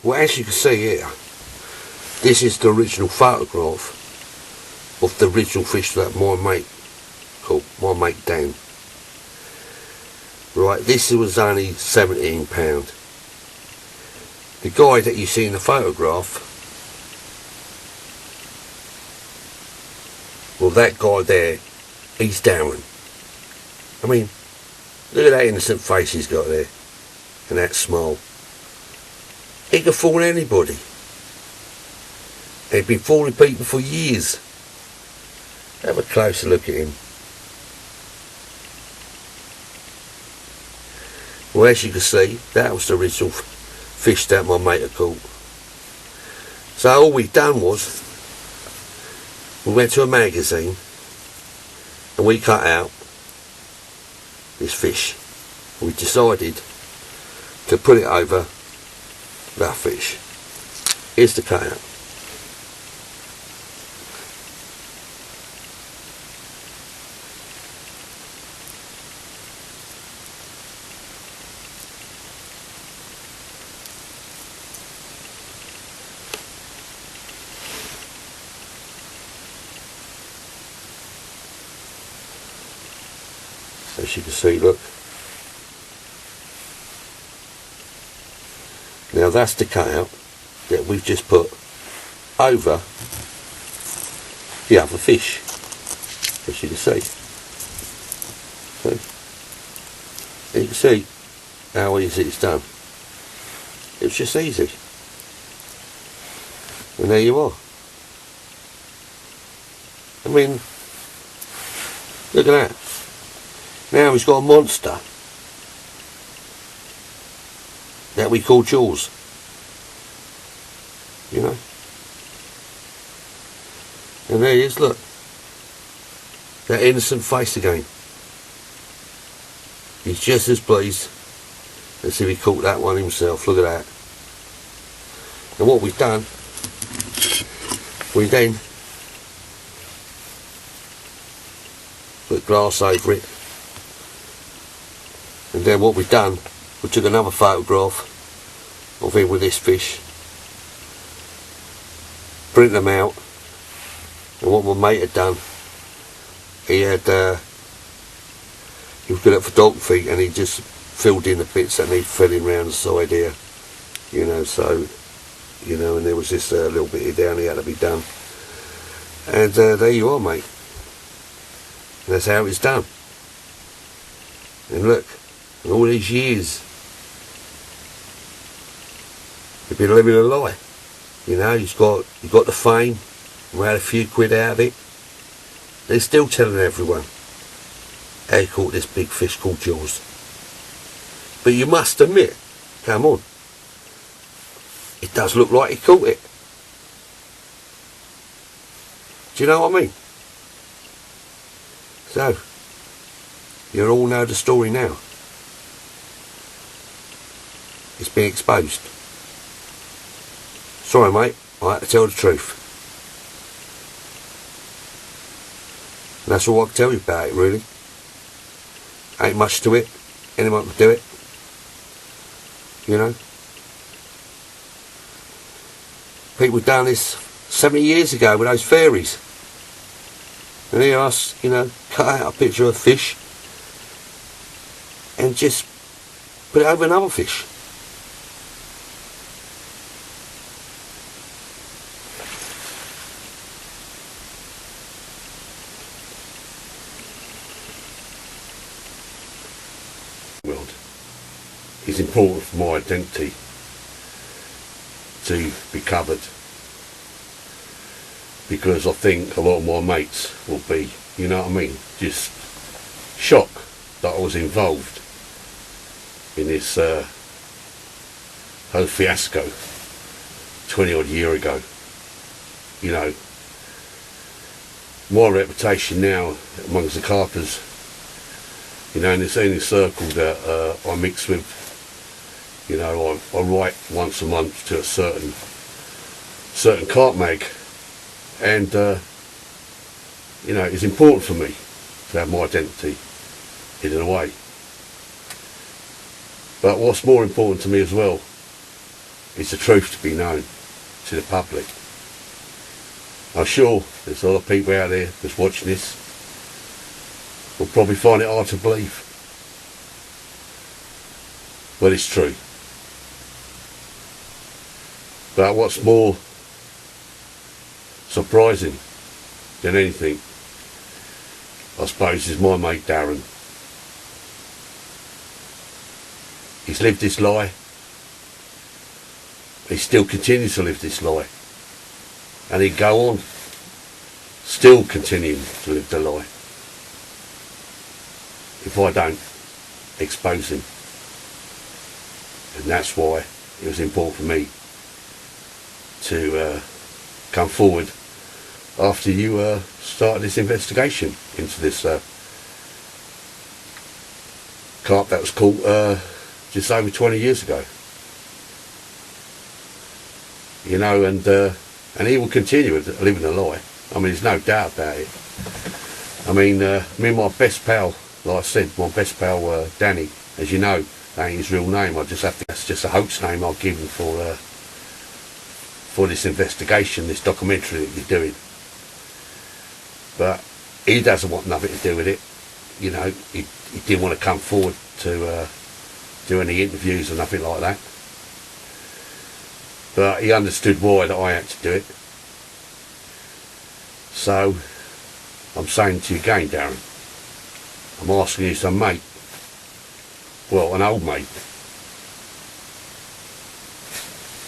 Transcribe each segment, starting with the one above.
Well, as you can see here, this is the original photograph of the original fish that my mate Dan. Right, this was only £17. The guy that you see in the photograph, well, that guy there, he's Darren. I mean, look at that innocent face he's got there, and that smile. He can fool anybody. He's been fooling people for years. Have a closer look at him. Well, as you can see, that was the original fish that my mate had caught. So all we done was, we went to a magazine and we cut out this fish. We decided to put it over that fish. Here's the cutout. As you can see, look. Now that's the cutout that we've just put over the other fish, as you can see. So you can see how easy it's done. It's just easy. And there you are. I mean, look at that. Now he's got a monster that we call Jaws. You know? And there he is, look. That innocent face again. He's just as pleased as if he caught that one himself. Look at that. And what we've done, we then put glass over it. And then what we've done, we took another photograph of him with this fish, printed them out, and what my mate had done, he was good at photography, and he just filled in the bits that need filling around the side here, you know, so, you know, and there was this little bit here down here had to be done, and there you are, mate, and that's how it's done. And look, and all these years you've been living a lie, you know. You've got the fame, we had a few quid out of it. They're still telling everyone how he caught this big fish called Jaws. But you must admit, come on, it does look like he caught it. Do you know what I mean? So you all know the story now. It's been exposed. Sorry, mate, I had to tell the truth. And that's all I can tell you about it, really. Ain't much to it. Anyone can do it. You know. People done this 70 years ago with those fairies. And here us, you know, cut out a picture of a fish and just put it over another fish. World. It's important for my identity to be covered, because I think a lot of my mates will be, you know what I mean, just shocked that I was involved in this whole fiasco 20 odd year ago. You know, my reputation now amongst the carpers, you know, in this only circle that I mix with, you know, I write once a month to a certain carp mag, and you know, it's important for me to have my identity hidden away. But what's more important to me as well is the truth to be known to the public. I'm sure there's a lot of people out there that's watching this will probably find it hard to believe, but it's true. But what's more surprising than anything, I suppose, is my mate Darren. He's lived this lie. He still continues to live this lie. And he'd go on, still continuing to live the lie, if I don't expose him. And that's why it was important for me to come forward after you started this investigation into this CARP that was caught just over 20 years ago. You know, and he will continue living a lie. I mean, there's no doubt about it. I mean, me and my best pal, like I said, my best pal Danny, as you know, that ain't his real name. That's just a hoax name I've given for this investigation, this documentary that you're doing. But he doesn't want nothing to do with it. You know, he didn't want to come forward to do any interviews or nothing like that. But he understood why that I had to do it. So, I'm saying to you again, Darren, I'm asking you some mate, well, an old mate,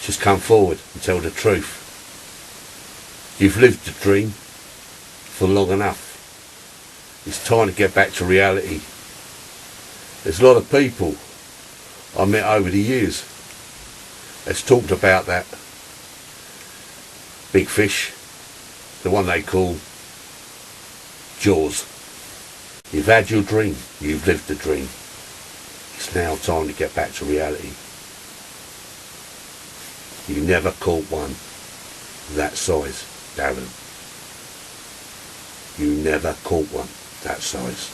just come forward and tell the truth. You've lived the dream for long enough. It's time to get back to reality. There's a lot of people I met over the years that's talked about that big fish, the one they call Jaws. You've had your dream, you've lived the dream. It's now time to get back to reality. You never caught one that size, Darren. You never caught one that size.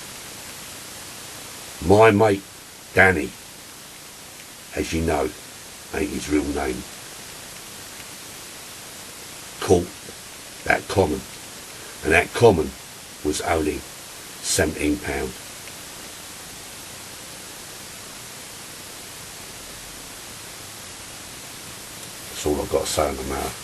My mate Danny, as you know, ain't his real name, caught that common, and that common was only £17. That's all I've got to say on the matter.